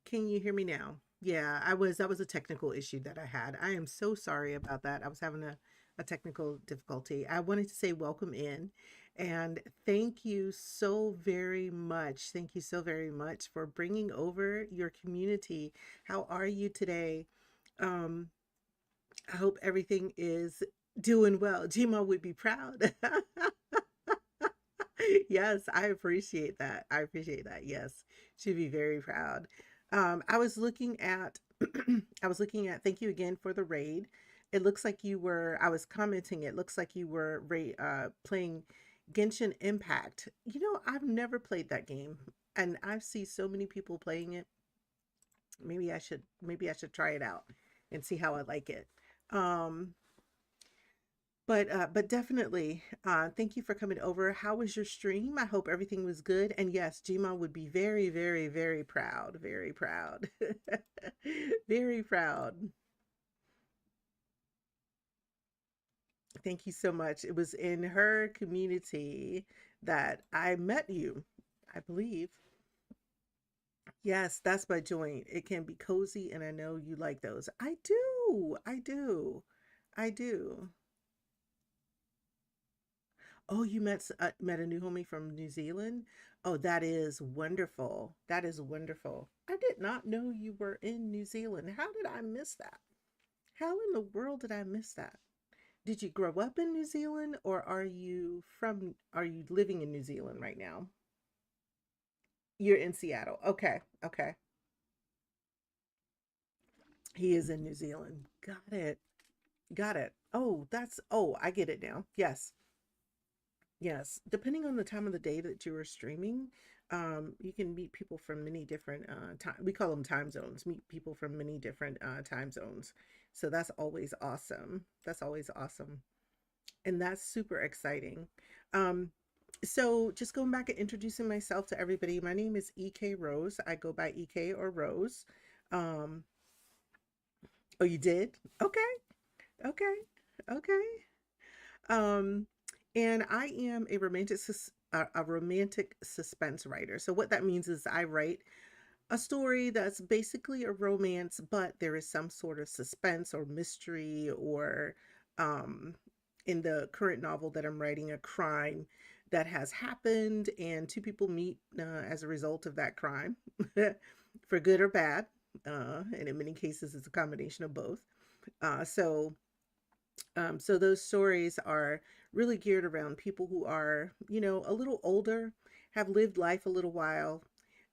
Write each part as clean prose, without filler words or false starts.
Can you hear me now? Yeah, that was a technical issue that I had. I am so sorry about that. I was having a technical difficulty. I wanted to say welcome in and thank you so very much. Thank you so very much for bringing over your community. How are you today? Um, I hope everything is doing well. Gma would be proud. Yes, I appreciate that. I appreciate that. Yes, she'd be very proud. I was looking at, I was looking at, thank you again for the raid. It looks like you were, I was commenting, it looks like you were playing Genshin Impact. You know, I've never played that game and I see so many people playing it. Maybe I should try it out and see how I like it. Um, but definitely, thank you for coming over. How was your stream? I hope everything was good. And yes, Gma would be very, very, very proud. Very proud. Very proud. Thank you so much. It was in her community that I met you, I believe. Yes, that's my joint. It can be cozy, and I know you like those. I do. I do. I do. Oh, you met a new homie from New Zealand? Oh, that is wonderful. That is wonderful. I did not know you were in New Zealand. How did I miss that? How in the world did I miss that? Did you grow up in New Zealand or are you living in New Zealand right now? You're in Seattle. Okay. Okay. He is in New Zealand. Got it. Got it. I get it now. Yes. Yes, depending on the time of the day that you are streaming, you can meet people from many different time. We call them time zones. Meet people from many different time zones. So that's always awesome. That's always awesome, and that's super exciting. Um, so just going back and introducing myself to everybody. My name is EK Rose. I go by EK or Rose. Um, oh, you did? Okay, okay, okay. Um, and I am a romantic suspense writer. So what that means is I write a story that's basically a romance, but there is some sort of suspense or mystery or um in the current novel that I'm writing, a crime that has happened and two people meet as a result of that crime for good or bad. And in many cases, it's a combination of both. So those stories are really geared around people who are, you know, a little older, have lived life a little while,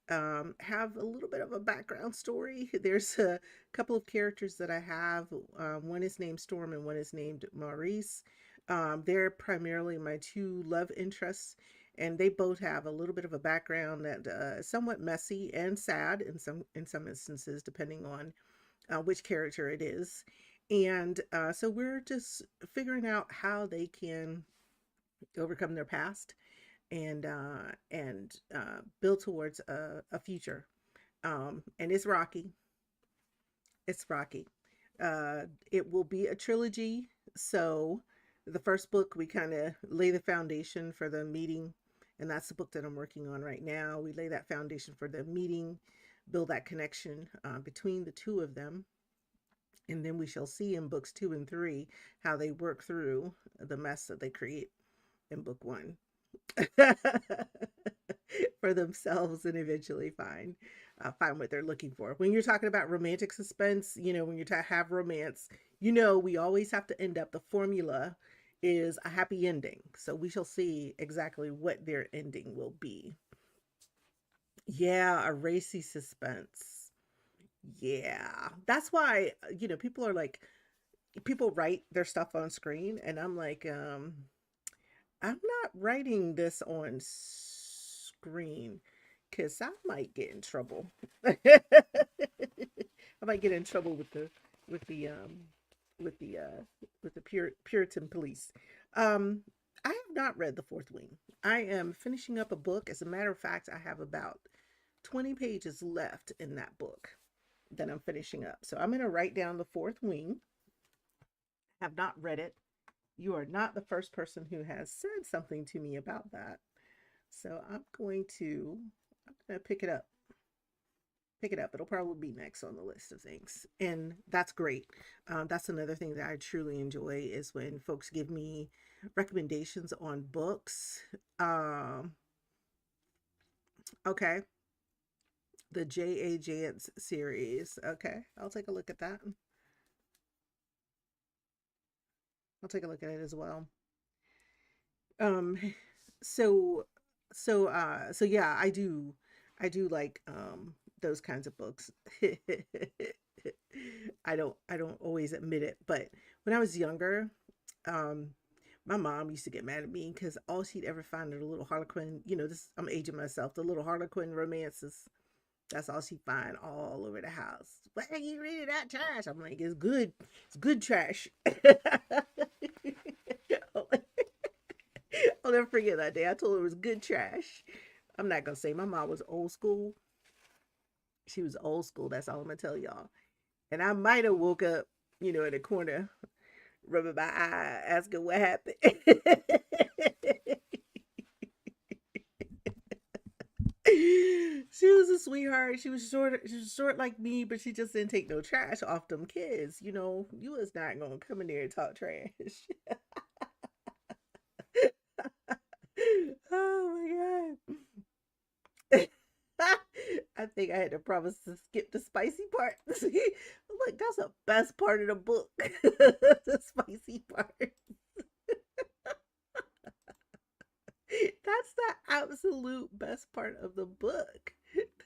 have a little bit of a background story. There's a couple of characters that I have. One is named Storm and one is named Maurice. They're primarily my two love interests, and they both have a little bit of a background that is somewhat messy and sad in some instances, depending on which character it is. And so we're just figuring out how they can overcome their past and build towards a future. And it's rocky. It's rocky. It will be a trilogy. So the first book, we kind of lay the foundation for the meeting. And that's the book that I'm working on right now. We lay that foundation for the meeting, build that connection between the two of them, and then we shall see in books two and three how they work through the mess that they create in book one for themselves and eventually find what they're looking for. When you're talking about romantic suspense, you know, when you have romance, you know, we always have to end up, the formula is a happy ending. So we shall see exactly what their ending will be. Yeah, a racy suspense. Yeah. That's why, you know, people are like, people write their stuff on screen and I'm like, I'm not writing this on screen because I might get in trouble. I might get in trouble with the with the with the Puritan police. um I have not read The Fourth Wing. I am finishing up a book. As a matter of fact, I have about 20 pages left in that book that I'm finishing up, so I'm going to write down The Fourth Wing. Have not read it. You are not the first person who has said something to me about that. So I'm going to pick it up. Pick it up. It'll probably be next on the list of things. And that's great. That's another thing that I truly enjoy is when folks give me recommendations on books. Um, okay. The J.A. Jance series. Okay. I'll take a look at that. I'll take a look at it as well. Um, so so yeah, I do like those kinds of books. I don't always admit it, but when I was younger, um my mom used to get mad at me because all she'd ever find are the little Harlequin, this I'm aging myself, the little Harlequin romances. That's all she find all over the house. Why are you reading that trash? I'm like, it's good. It's good trash. I'll never forget that day. I told her it was good trash. I'm not gonna say my mom was old school. She was old school. That's all I'm gonna tell y'all. And I might have woke up, in the corner, rubbing my eye, asking what happened. She was a sweetheart. She was short like me, but she just didn't take no trash off them kids. You was not gonna come in there and talk trash. Oh my god. I think I had to promise to skip the spicy part. Look, that's the best part of the book. The spicy part. That's the absolute best part of the book.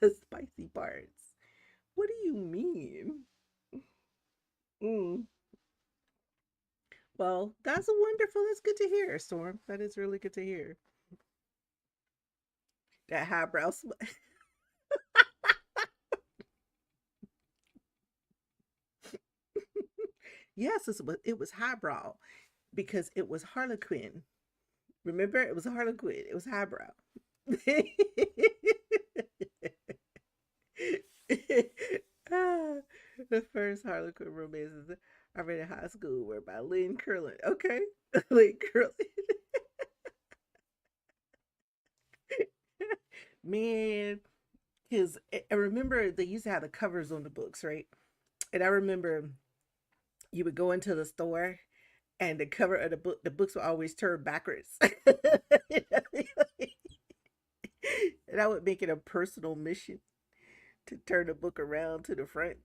The spicy parts. What do you mean? Mm. Well, that's wonderful. That's good to hear, Storm. That is really good to hear. That highbrow. Yes, it was highbrow because it was Harlequin. Remember, it was Harlequin. It was highbrow. Ah, the first Harlequin romances I read in high school were by Lynn Curlin. Okay, Lynn Curlin. Man, because I remember they used to have the covers on the books, right? And I remember you would go into the store and the cover of the books would always turn backwards. And I would make it a personal mission to turn the book around to the front.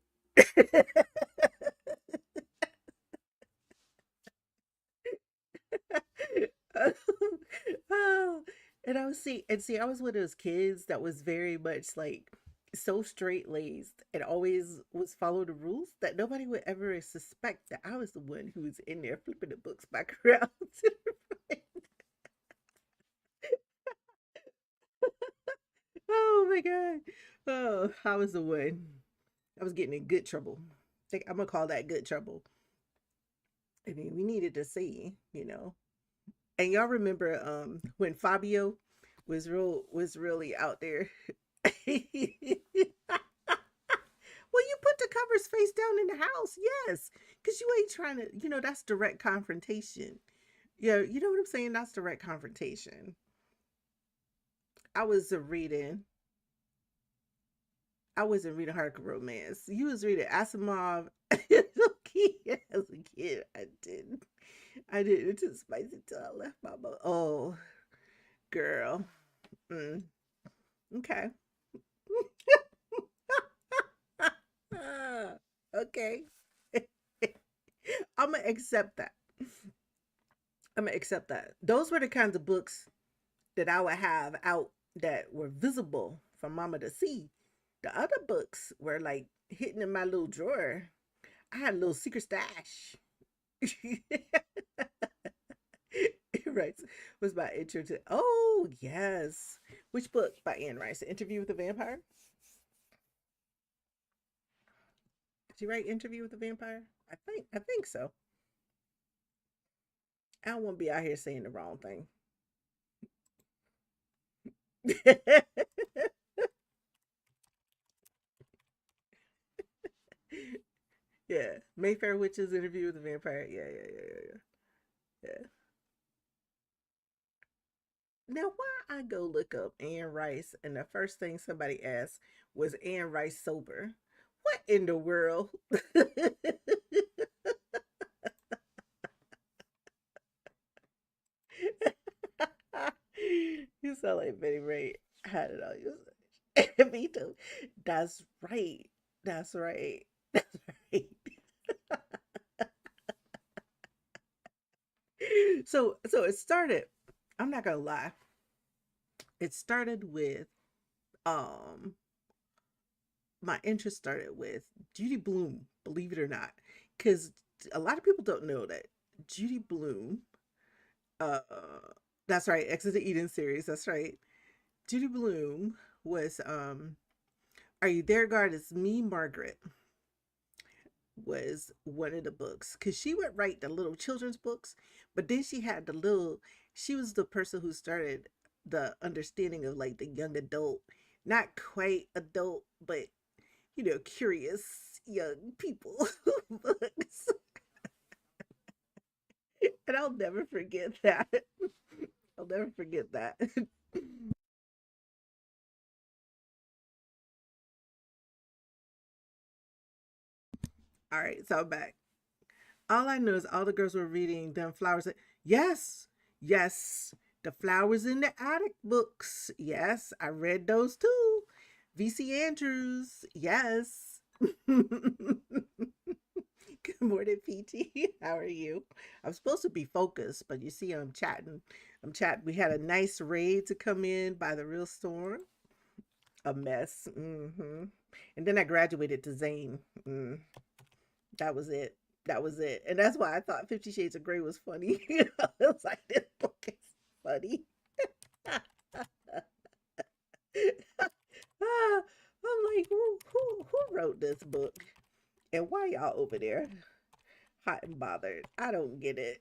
Oh, and I was one of those kids that was very much like so straight laced and always was follow the rules that nobody would ever suspect that I was the one who was in there flipping the books back around to the front. Oh my god. Oh, I was the one. I was getting in good trouble. Think I'm gonna call that good trouble. I mean, we needed to see. And y'all remember when Fabio was really out there. Well, you put the covers face down in the house, yes, because you ain't trying to. That's direct confrontation. Yeah, you know what I'm saying. That's direct confrontation. I was reading. I wasn't reading hardcore romance. You was reading Asimov. Okay, as a kid, I didn't. I didn't. It's too spicy till I left my mom. Oh, girl. Mm, okay. Okay. I'm gonna accept that. I'm gonna accept that. Those were the kinds of books that I would have out that were visible for mama to see. The other books were like hidden in my little drawer. I had a little secret stash. Right. Was my intro to oh yes. Which book by Anne Rice? The Interview with the Vampire? Did you write Interview with the Vampire? I think so. I don't want to be out here saying the wrong thing. Yeah. Mayfair Witches Interview with the Vampire. Yeah, yeah, yeah, yeah, yeah. Yeah. Now, why I go look up Anne Rice, and the first thing somebody asked was Anne Rice sober? What in the world? You sound like Betty Ray. Had it all you. Me too. That's right. That's right. That's right. So it started. I'm not gonna lie. It started with um my interest started with Judy Blume, believe it or not, because a lot of people don't know that Judy Blume. Uh, that's right. Exit the Eden series. That's right. Judy Blume was Are You There, God? It's Me, Margaret was one of the books because she would write the little children's books, but then she had the little. She was the person who started the understanding of like the young adult, not quite adult, but curious young people books. And I'll never forget that. I'll never forget that. All right, so I'm back. All I know is all the girls were reading them flowers. Yes, yes, the flowers in the attic books. Yes, I read those too. VC Andrews. Yes. Good morning, PT. How are you? I'm supposed to be focused, but you see, I'm chatting. I'm chatting. We had a nice raid to come in by the real storm. A mess. And then I graduated to Zane. That was it. That was it. And that's why I thought 50 Shades of Grey was funny. I was like, this book is funny. I'm like, who wrote this book? And why y'all over there hot and bothered? I don't get it.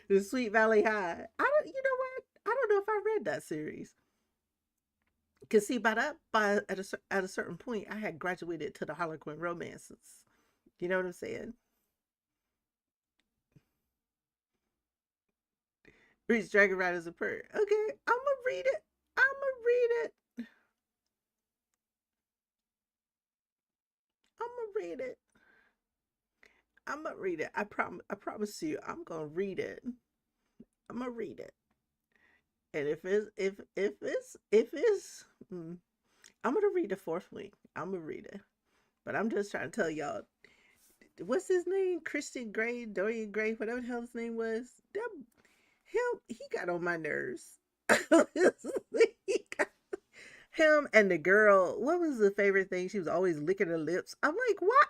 The Sweet Valley High. I don't. You know what? I don't know if I read that series. Cause see, by at a certain point, I had graduated to the Harlequin romances. You know what I'm saying? Reads Dragon Riders of Purr. Okay, I'm gonna read it. I'm gonna read it. I'm gonna read it. I'm gonna read it. I promise. I promise you, I'm gonna read it. I'm gonna read it. And if it's, I'm gonna read the fourth week. I'm gonna read it. But I'm just trying to tell y'all, what's his name? Christian Grey, Dorian Gray, whatever the hell his name was. That he got on my nerves. He got- him and the girl, what was the favorite thing? She was always licking her lips. I'm like, what?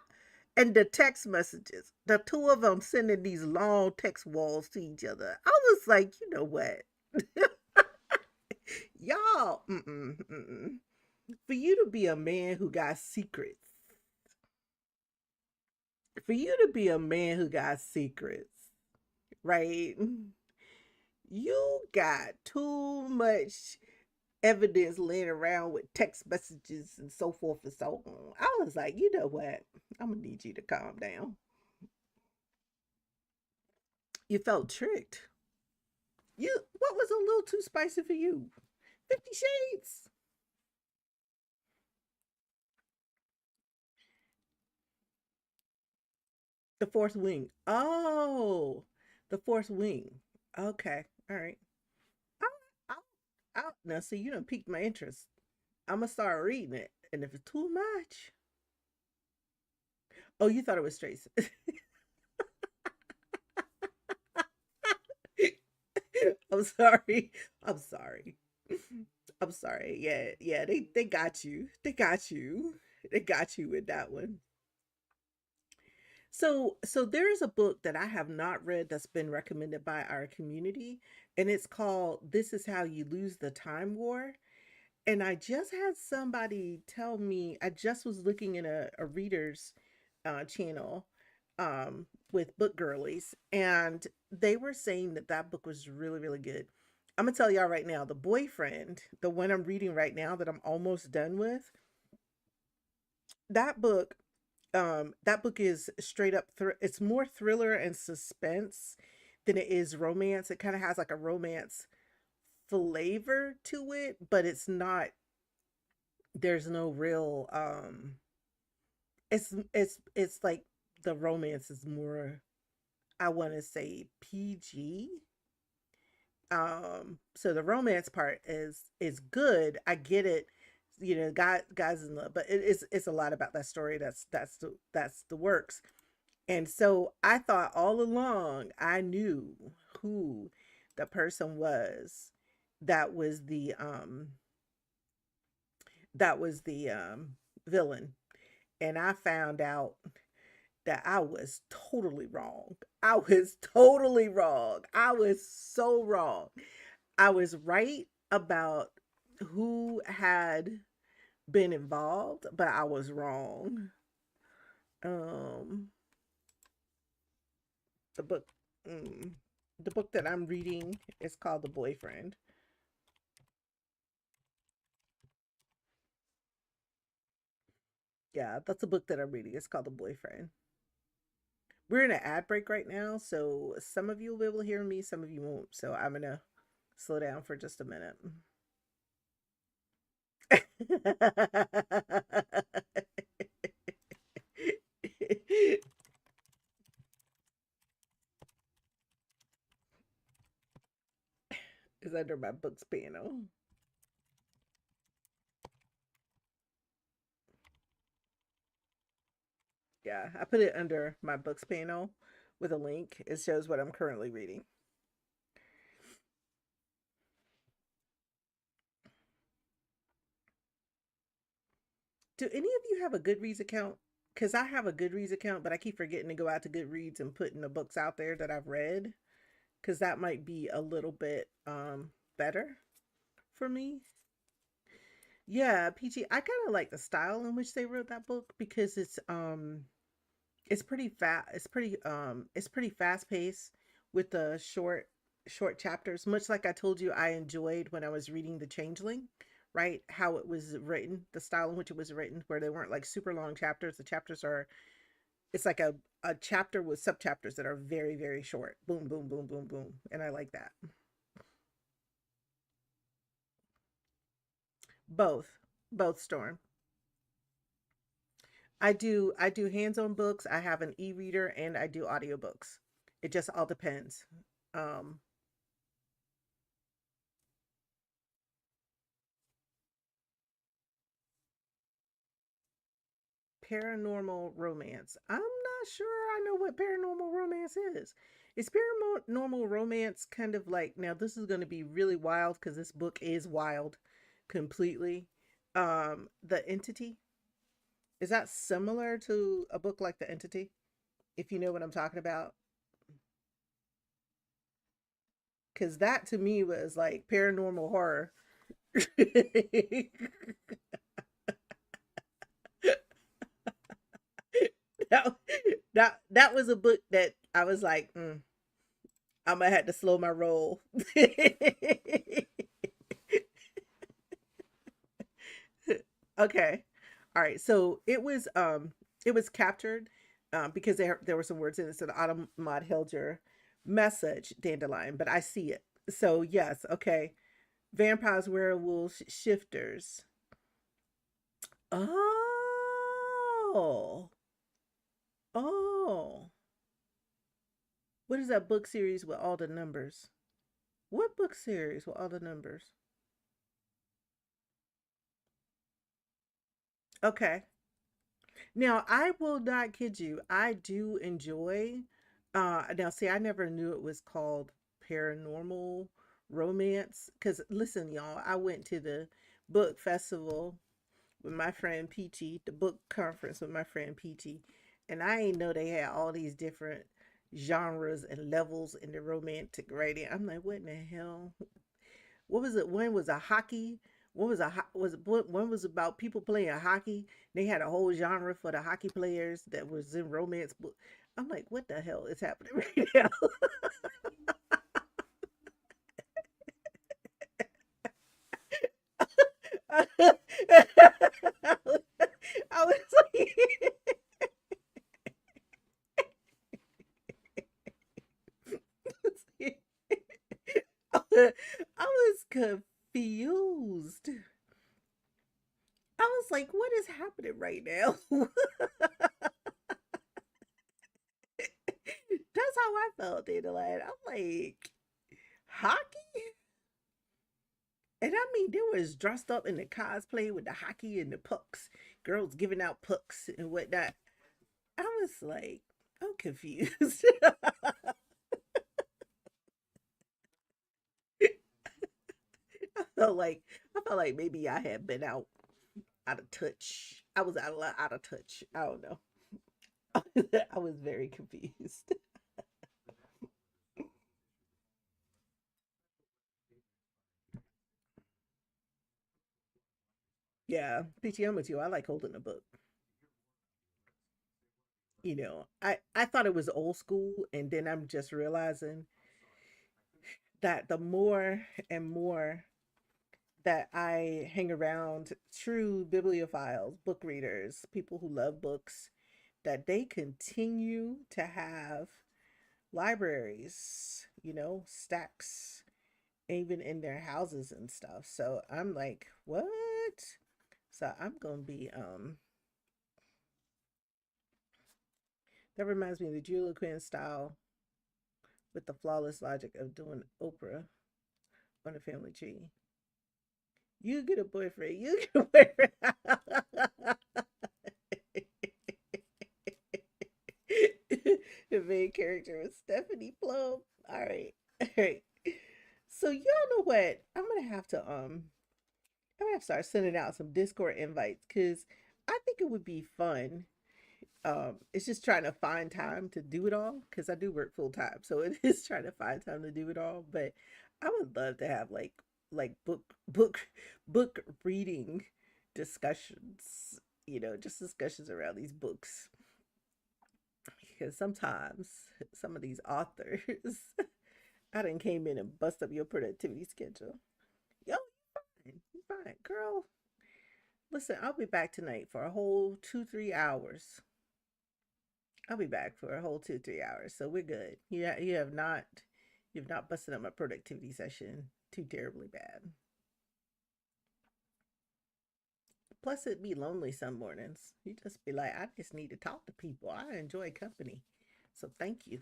And the text messages, the two of them sending these long text walls to each other. I was like, you know what? Y'all, for you to be a man who got secrets, for you to be a man who got secrets, right? You got too much evidence laying around with text messages and so forth and so on. I was like, you know what? I'm gonna need you to calm down. You felt tricked. You what was a little too spicy for you? 50 Shades. The Fourth Wing. Oh, the Fourth Wing. Okay, all right. I'll, now see you done piqued my interest. I'm gonna start reading it, and if it's too much, oh, you thought it was straight. I'm sorry. I'm sorry. I'm sorry. Yeah, yeah. They got you. They got you. They got you with that one. So there is a book that I have not read that's been recommended by our community, and it's called "This Is How You Lose the Time War." And I just had somebody tell me, I just was looking in a reader's channel with book girlies, and they were saying that that book was really, really good. I'm gonna tell y'all right now, the boyfriend, the one I'm reading right now that I'm almost done with, that book That book is straight up it's more thriller and suspense than it is romance. It kind of has like a romance flavor to it, but it's not, there's no real it's like the romance is more, I want to say, PG. So the romance part is good. I get it. You know, guys in love, but it's a lot about that story. That's the works. And so I thought all along I knew who the person was that was the villain. And I found out that I was totally wrong. I was totally wrong. I was so wrong. I was right about who had been involved, but I was wrong. Um, the book, mm, the book that I'm reading is called The Boyfriend. Yeah, that's the book that I'm reading. It's called The Boyfriend. We're in an ad break right now, so some of you will be able to hear me, some of you won't. So I'm gonna slow down for just a minute. Is under my books panel. Yeah, I put it under my books panel with a link. It shows what I'm currently reading. Do any of you have a Goodreads account? Because I have a Goodreads account, but I keep forgetting to go out to Goodreads and putting the books out there that I've read. Because that might be a little bit better for me. Yeah, PG. I kind of like the style in which they wrote that book because it's pretty fast. It's pretty fast paced with the short chapters. Much like I told you, I enjoyed when I was reading The Changeling, right? How it was written, the style in which it was written, where they weren't like super long chapters. The chapters are, it's like a chapter with sub chapters that are very very short. Boom boom boom boom boom, and I like that. Both Storm. I do hands-on books. I have an e-reader and I do audiobooks. It just all depends. Um Paranormal romance. I'm not sure I know what paranormal romance is. Is paranormal romance kind of like, now this is going to be really wild because this book is wild completely. The Entity, is that similar to a book like The Entity? If you know what I'm talking about, cuz that to me was like paranormal horror. that, that was a book that I was like, I'm gonna have to slow my roll. Okay, all right. So it was captured because there were some words in it. So the autumn mod held your message, dandelion, but I see it. So yes, okay. Vampires, werewolves, shifters. Oh, oh. What is that book series with all the numbers? What book series with all the numbers? Okay. Now, I will not kid you. I do enjoy now see, I never knew it was called paranormal romance cuz listen, y'all, I went to the book festival with my friend Peachy, the book conference with my friend Peachy, and I ain't know they had all these different genres and levels in the romantic writing. I'm like, what in the hell? What was it? One was a hockey. One was one was about people playing hockey. They had a whole genre for the hockey players that was in romance book. I'm like, what the hell is happening right now? I was like, was like, what is happening right now? That's how I felt, Dandelion. I'm like, hockey? And I mean, they was dressed up in the cosplay with the hockey and the pucks, girls giving out pucks and whatnot. I was like, I'm confused. I felt like I felt like maybe I had been out of touch. I was out of touch. I don't know. I was very confused. Yeah, PTM with you. I like holding a book. I thought it was old school, and then I'm just realizing that the more and more that I hang around true bibliophiles, book readers, people who love books, that they continue to have libraries, stacks, even in their houses and stuff. So I'm like, what? So I'm gonna be that reminds me of the Julia Quinn style with the flawless logic of doing Oprah on a family tree. You get a boyfriend, you get a boyfriend. The main character was Stephanie Plum. All right. All right. So y'all know what? I'm gonna have to start sending out some Discord invites because I think it would be fun. It's just trying to find time to do it all because I do work full time, so it is trying to find time to do it all. But I would love to have like book reading discussions. Just discussions around these books because sometimes some of these authors, I done came in and bust up your productivity schedule. Yo, you fine, girl. Listen, I'll be back tonight for a whole 2-3 hours. I'll be back for a whole 2-3 hours, so we're good. You've not busted up my productivity session too terribly bad. Plus, it'd be lonely some mornings. You just be like, I just need to talk to people. I enjoy company, so thank you.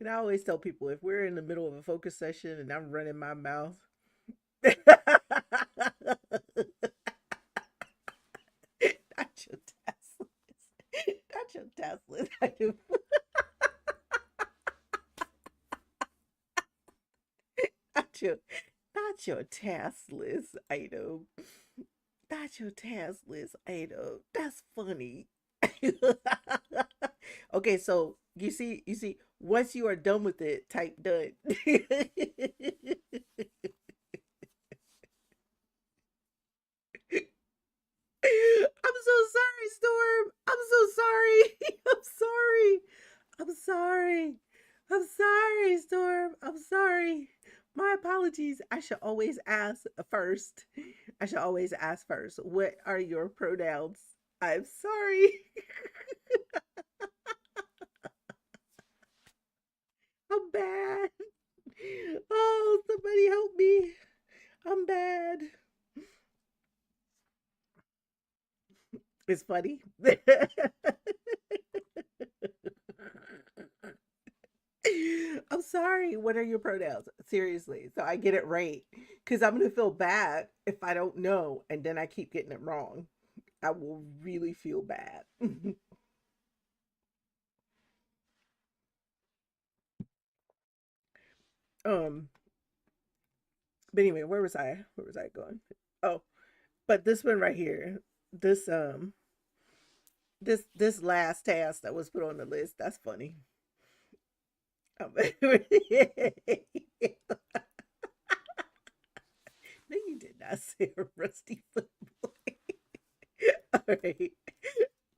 And I always tell people if we're in the middle of a focus session and I'm running my mouth, not your Tesla, not your Tesla. Not your, not your task list item. Not your task list item. That's funny. Okay, so you see, once you are done with it, type done. I'm so sorry, Storm. I'm so sorry. I'm sorry. I'm sorry. I'm sorry, Storm. I'm sorry. My apologies. I should always ask first. I should always ask first. What are your pronouns? I'm sorry. I'm bad. Oh, somebody help me. I'm bad. It's funny. I'm sorry. What are your pronouns? Seriously. So I get it right. Because I'm going to feel bad if I don't know and then I keep getting it wrong. I will really feel bad. um, but anyway, where was I? Where was I going? Oh, but this one right here, this this last task that was put on the list, that's funny. No, you did not say a rusty foot boy. All right.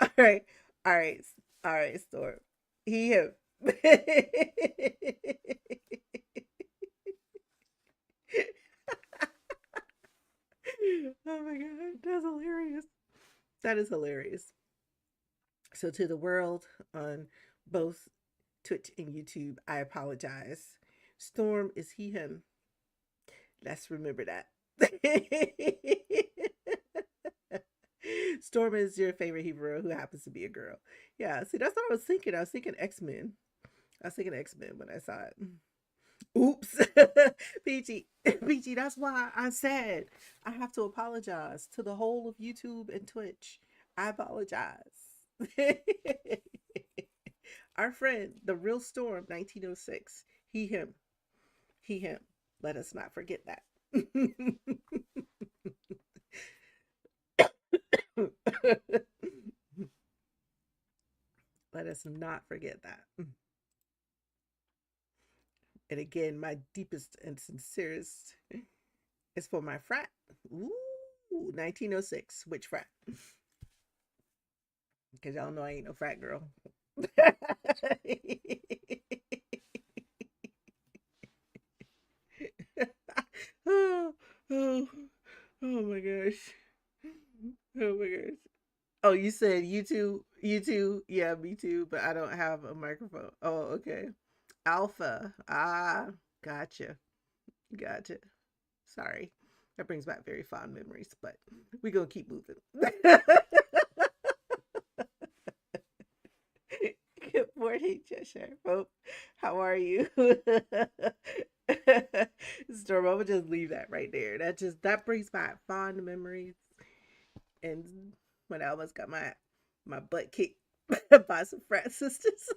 All right. All right. All right, Storm. He have Oh my god, that's hilarious. That is hilarious. So to the world on both Twitch and YouTube, I apologize. Storm is he him. Let's remember that. Storm is your favorite hero who happens to be a girl. Yeah, see, that's what I was thinking. I was thinking X-Men. I was thinking X-Men when I saw it. Oops. Peachy. Peachy, that's why I said I have to apologize to the whole of YouTube and Twitch. I apologize. Our friend, the real Storm, 1906. He, him. He, him. Let us not forget that. Let us not forget that. And again, my deepest and sincerest is for my frat. Ooh, 1906. Which frat? Because y'all know I ain't no frat girl. oh, oh, oh my gosh. Oh my gosh. Oh, you said you too? You too? Yeah, me too, but I don't have a microphone. Oh, okay. Alpha. Ah, gotcha. Gotcha. Sorry. That brings back very fond memories, but we're going to keep moving. Good morning, Cheshire. Oh, how are you? Storm, I would just leave that right there. That brings back fond memories. And when I almost got my butt kicked by some frat sisters.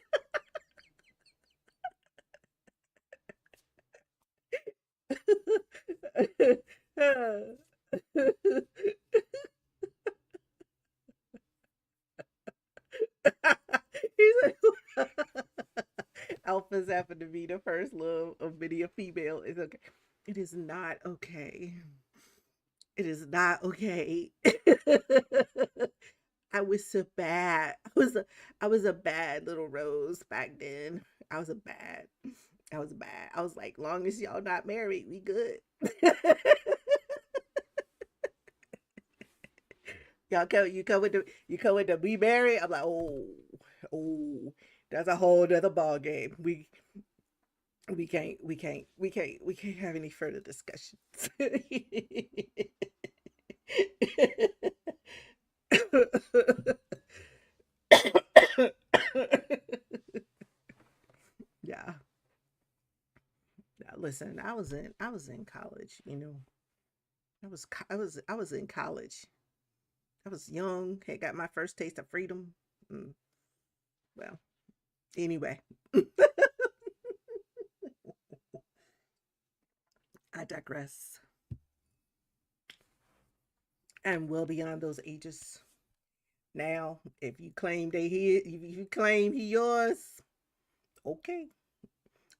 He's like, Alphas happen to be the first love of many a female. It's okay. It is not okay. It is not okay. I was so bad. I was a bad little rose back then. I was a bad. I was bad. I was like, long as y'all not married, we good. You come with the be married. I'm like, oh, that's a whole other ball game. We can't have any further discussions. Yeah. Yeah, listen, I was in college, I was in college. I was young, had got my first taste of freedom. Mm, well, anyway, I digress. I'm well beyond those ages now. If you claim he yours, okay,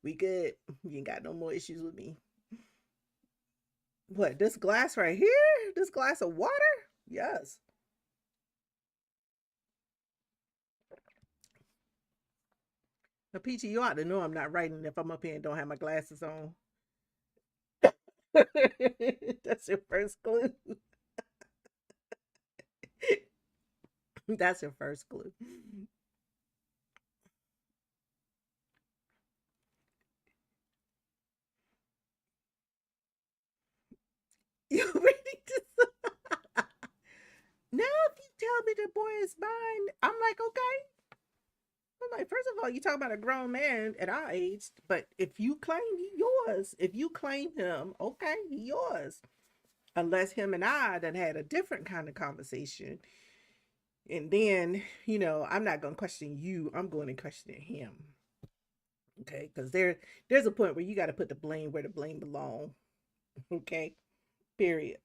we good. You ain't got no more issues with me. What, this glass right here? This glass of water? Yes. Now, Peachy, you ought to know I'm not writing if I'm up here and don't have my glasses on. That's your first clue. That's your first clue. You ready to? Now, if you tell me the boy is mine, I'm like, okay. I'm like, first of all, you talk about a grown man at our age, but if you claim he yours, if you claim him, okay, he yours. Unless him and I done had a different kind of conversation. And then, I'm not gonna question you, I'm going to question him. Okay, because there's a point where you gotta put the blame where the blame belong. Okay. Period.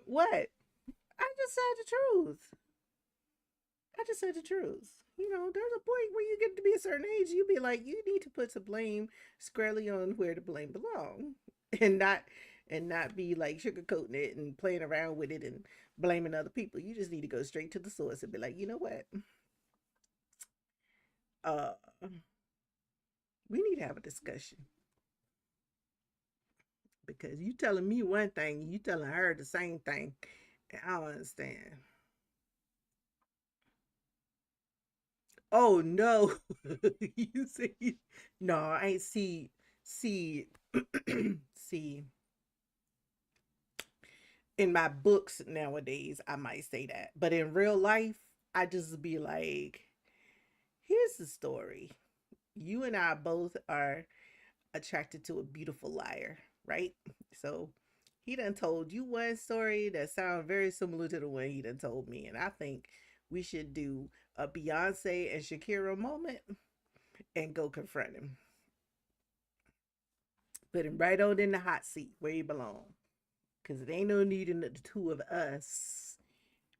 What? I just said the truth. I just said the truth. There's a point where you get to be a certain age, you be like, you need to put some blame squarely on where the blame belong, and not be like sugarcoating it and playing around with it and blaming other people. You just need to go straight to the source and be like, you know what? Uh, we need to have a discussion. because you telling me one thing, you telling her the same thing. I don't understand. Oh no. You see, no, I ain't see see in my books nowadays I might say that. But in real life, I just be like, here's the story. You and I both are attracted to a beautiful liar, right? So he done told you one story that sounds very similar to the one he done told me. And I think we should do a Beyonce and Shakira moment and go confront him. Put him right on in the hot seat where he belong. Cause it ain't no need in the two of us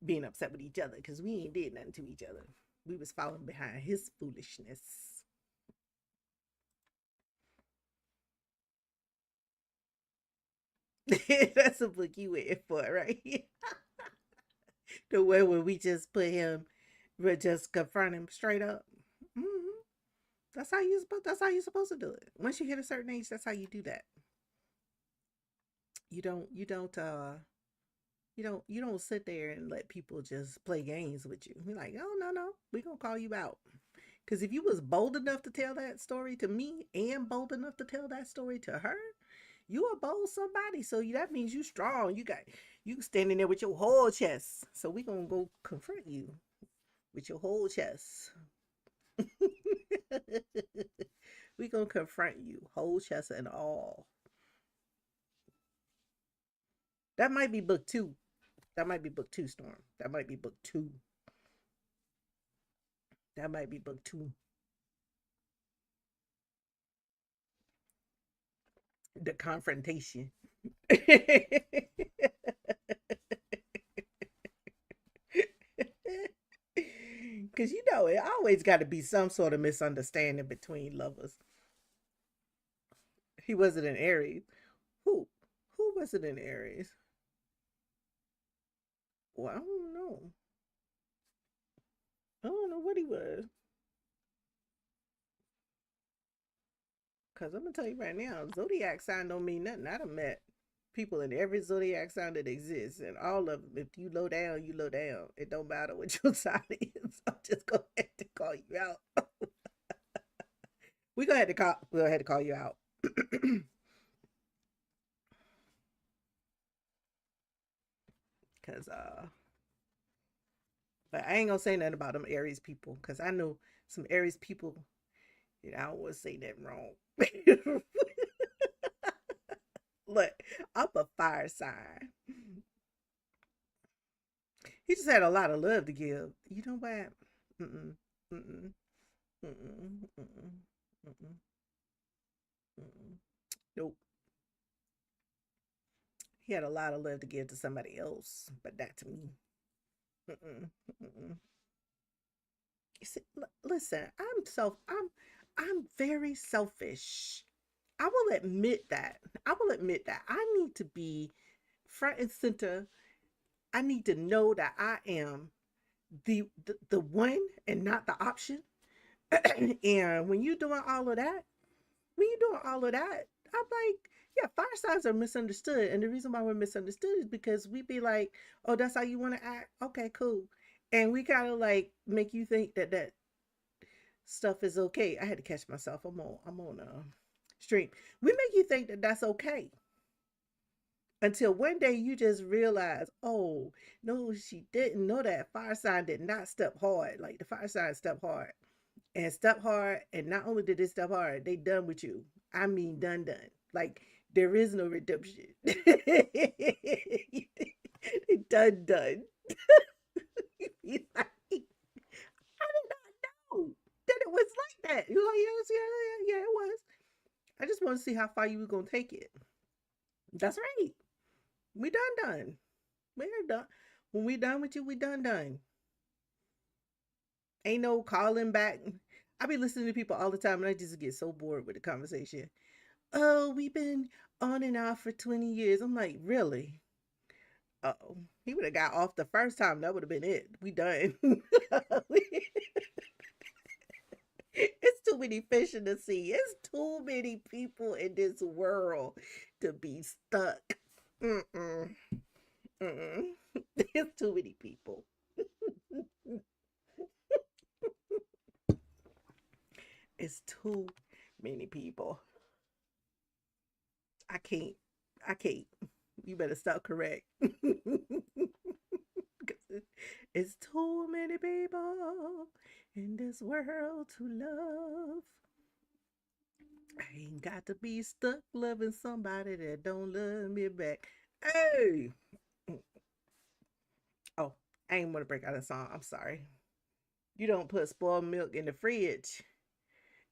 being upset with each other. Cause we ain't did nothing to each other. We was following behind his foolishness. That's a book you waiting for, right? The way where we just put him, we just confront him straight up. Hmm. That's how you supposed. That's how you supposed to do it. Once you hit a certain age, that's how you do that. You don't. You don't. You don't. You don't sit there and let people just play games with you. You're like, oh no, no, we gonna call you out. Because if you was bold enough to tell that story to me and bold enough to tell that story to her, you a bold somebody. So that means you strong. You standing there with your whole chest. So we gonna go confront you with your whole chest. We gonna confront you, whole chest and all. That might be book two. That might be book two, Storm. That might be book two. That might be book two. The confrontation. Because you know, it always got to be some sort of misunderstanding between lovers. He wasn't an Aries. Who? Who was it in Aries? Well, I don't know. I don't know what he was. Because I'm going to tell you right now, zodiac sign don't mean nothing. I done met people in every zodiac sign that exists, and all of them, if you low down, you low down. It don't matter what your sign is. I'm just going to have to call you out. We go ahead to call you out. Because but I ain't gonna say nothing about them Aries people because I know some Aries people. You know, I don't want to say that wrong. Look, I'm a fire sign. He just had a lot of love to give. You know what? Mm-mm, mm-mm, mm-mm, mm-mm, mm-mm, mm-mm. Nope. He had a lot of love to give to somebody else, but not to me. Mm-mm, mm-mm. See, listen, I'm very selfish. I will admit that. I will admit that I need to be front and center. I need to know that I am the one and not the option. And when you're doing all of that, when you're doing all of that, I'm like, yeah, fire signs are misunderstood. And the reason why we're misunderstood is because we be like, oh, that's how you want to act? Okay, cool. And we kind of like make you think that that stuff is okay. I had to catch myself. I'm on stream. We make you think that that's okay until one day you just realize, oh no, she didn't know that fire sign did not step hard. Like the fire sign step hard and step hard, and not only did they step hard, they done with you. I mean, done. Like there is no redemption. Done. He's like, I did not know that it was like that. You're like, yes, yeah, it was. I just want to see how far you were gonna take it. That's right. We done. We're done. When we done with you, we done. Ain't no calling back. I be listening to people all the time and I just get so bored with the conversation. Oh, we've been on and off for 20 years. I'm like, really? Oh, he would have got off the first time. That would have been it. We done. It's too many fish in the sea. It's too many people in this world to be stuck. Mm-mm. Mm-mm. It's too many people. It's too many people. I can't. I can't. You better stop correct. 'Cause it's too many people in this world to love. I ain't got to be stuck loving somebody that don't love me back. Hey! Oh, I ain't want to break out a song. I'm sorry. You don't put spoiled milk in the fridge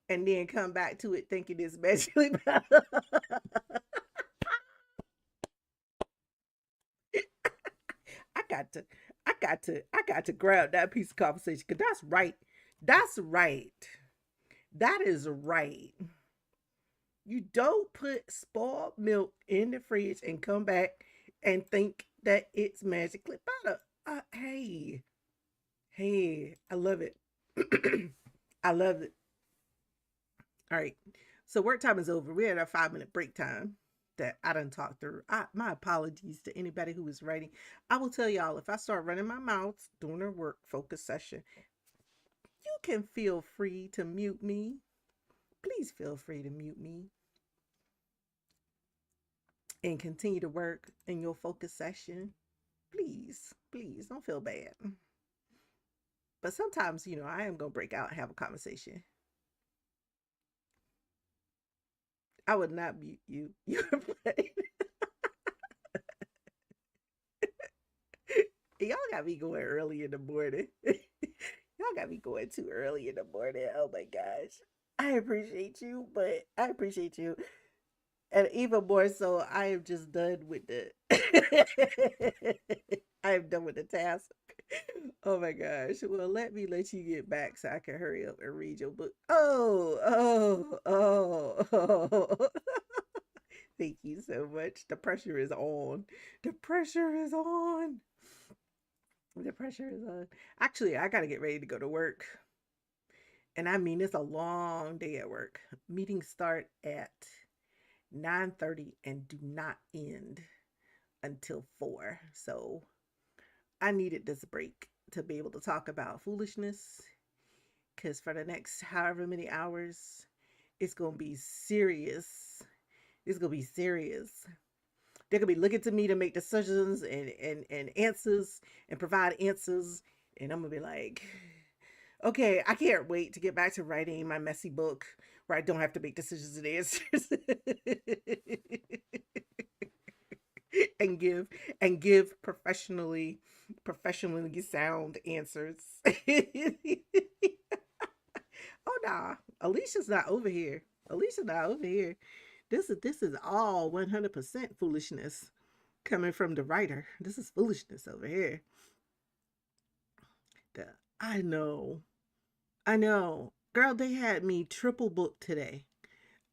and then come back to it thinking it's magically better. I got to, I got to grab that piece of conversation because that's right. That's right. That is right. You don't put spoiled milk in the fridge and come back and think that it's magically better. Hey, hey, I love it. I love it. All right. So work time is over. We're at our 5 minute break time that I done talked through. My apologies to anybody who was writing. I will tell y'all if I start running my mouth during a work focus session, you can feel free to mute me. Please feel free to mute me and continue to work in your focus session. Please, please don't feel bad. But sometimes, I am going to break out and have a conversation. I would not mute you. You're playing. Y'all got me going early in the morning. Y'all got me going too early in the morning. Oh my gosh. I appreciate you, but I appreciate you. And even more so, I am just done with the I am done with the task. Oh my gosh. Well, let you get back so I can hurry up and read your book. Oh. Thank you so much. The pressure is on. The pressure is on. The pressure is on. Actually, I got to get ready to go to work. And I mean, it's a long day at work. Meetings start at 9:30 and do not end until 4. So I needed this break to be able to talk about foolishness because for the next however many hours, it's going to be serious. It's going to be serious. They're going to be looking to me to make decisions and answers and provide answers. And I'm going to be like, okay, I can't wait to get back to writing my messy book where I don't have to make decisions and answers. and give professionally sound answers. Oh nah, Alicia's not over here. Alicia's not over here. This is all 100% foolishness coming from the writer. This is foolishness over here. The, I know. I know. Girl, they had me triple booked today.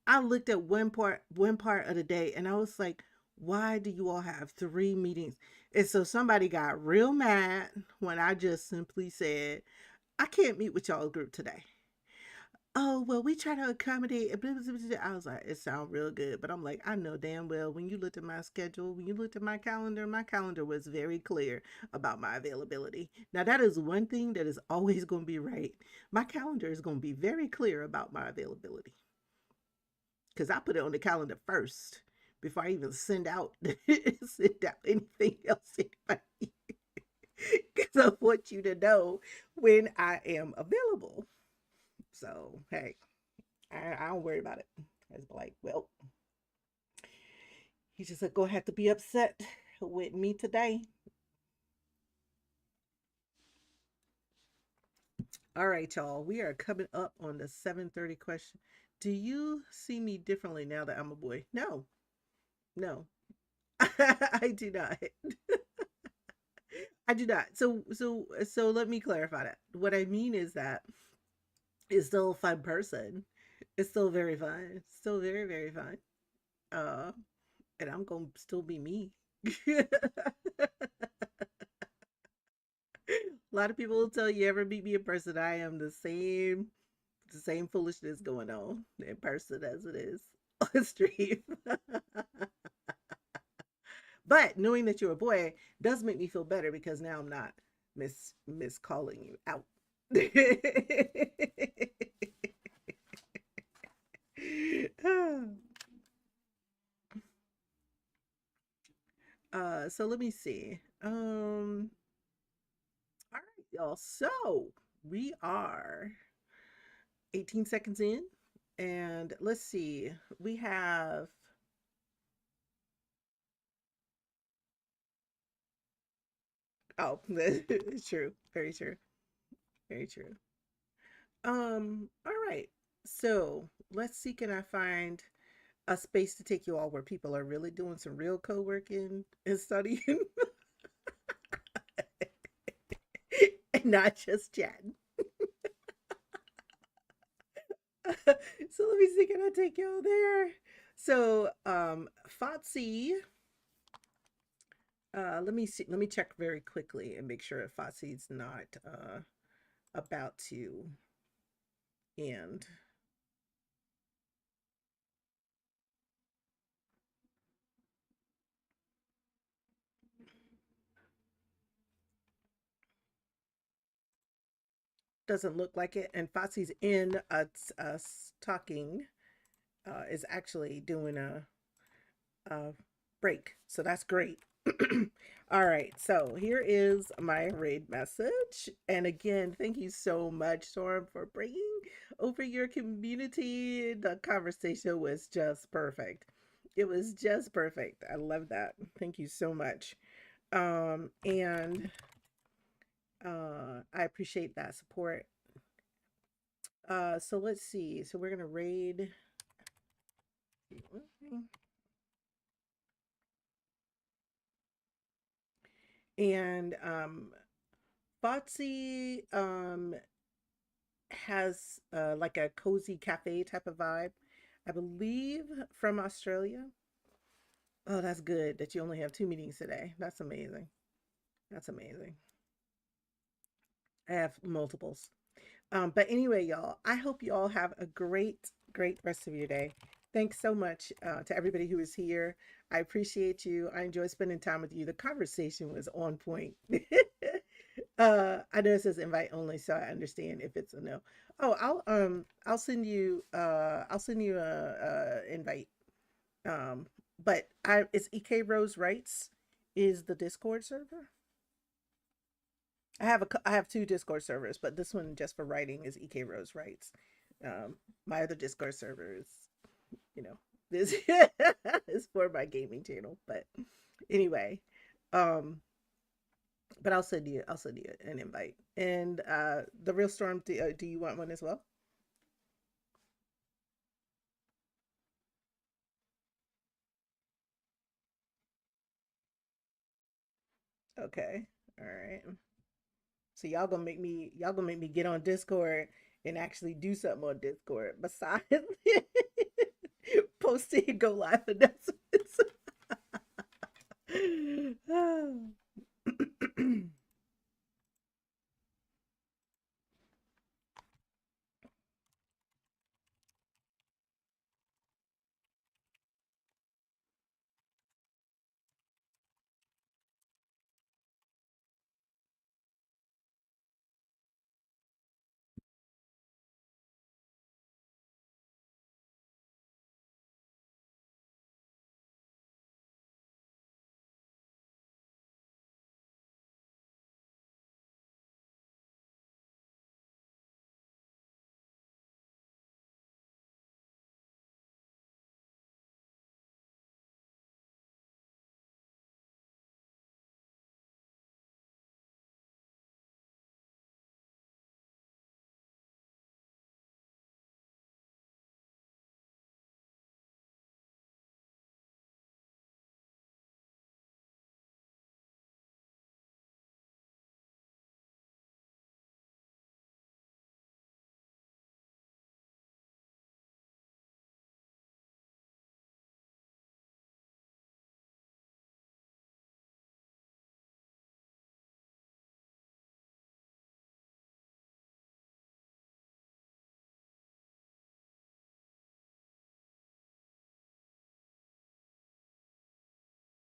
I looked at one part of the day and I was like, why do you all have 3 meetings? And so somebody got real mad when I just simply said, I can't meet with y'all group today. Oh, well, we try to accommodate. I was like, it sounds real good. But I'm like, I know damn well when you looked at my schedule, when you looked at my calendar was very clear about my availability. Now, that is one thing that is always going to be right. My calendar is going to be very clear about my availability because I put it on the calendar first before I even send out anything else. Because I want you to know when I am available. So hey, I don't worry about it. I was like, well, he's just gonna have to be upset with me today. All right, y'all. We are coming up on the 7:30 question. Do you see me differently now that I'm a boy? No, no, I do not. I do not. So let me clarify that. What I mean is that it's still a fun person. It's still very fun. Still very, very fun. Uh, and I'm gonna still be me. A lot of people will tell you ever meet me in person, I am the same the same foolishness going on in person as it is on stream. But knowing that you're a boy does make me feel better because now I'm not miss calling you out. So let me see. All right, y'all. So we are 18 seconds in, and let's see. We have true, very true, very true. All right. So let's see. Can I find a space to take you all where people are really doing some real co-working and studying and not just chatting? So let me see, can I take y'all there? So FOTC, let me see, let me check very quickly and make sure FOTC's not about to end. Doesn't look like it. And FOTC's in us talking is actually doing a break. So that's great. All right, so here is my raid message. And again, thank you so much, Storm, for bringing over your community. The conversation was just perfect. It was just perfect. I love that. Thank you so much. And I appreciate that support. So let's see. So we're gonna raid. And FOTC has like a cozy cafe type of vibe, I believe, from Australia. Oh, that's good that you only have 2 meetings today. That's amazing. That's amazing. I have multiples. But anyway, y'all, I hope you all have a great, great rest of your day. Thanks so much to everybody who is here. I appreciate you. I enjoy spending time with you. The conversation was on point. I know it says invite only, so I understand if it's a no. Oh, I'll send you a invite. But it's EK Rose Writes is the Discord server. I have two Discord servers, but this one just for writing is EK Rose Writes. My other Discord server is, you know, this is for my gaming channel. But anyway, um, but I'll send you an invite. And the real storm, do you want one as well? Okay, all right. So y'all gonna make me get on Discord and actually do something on Discord besides posting go live announcements.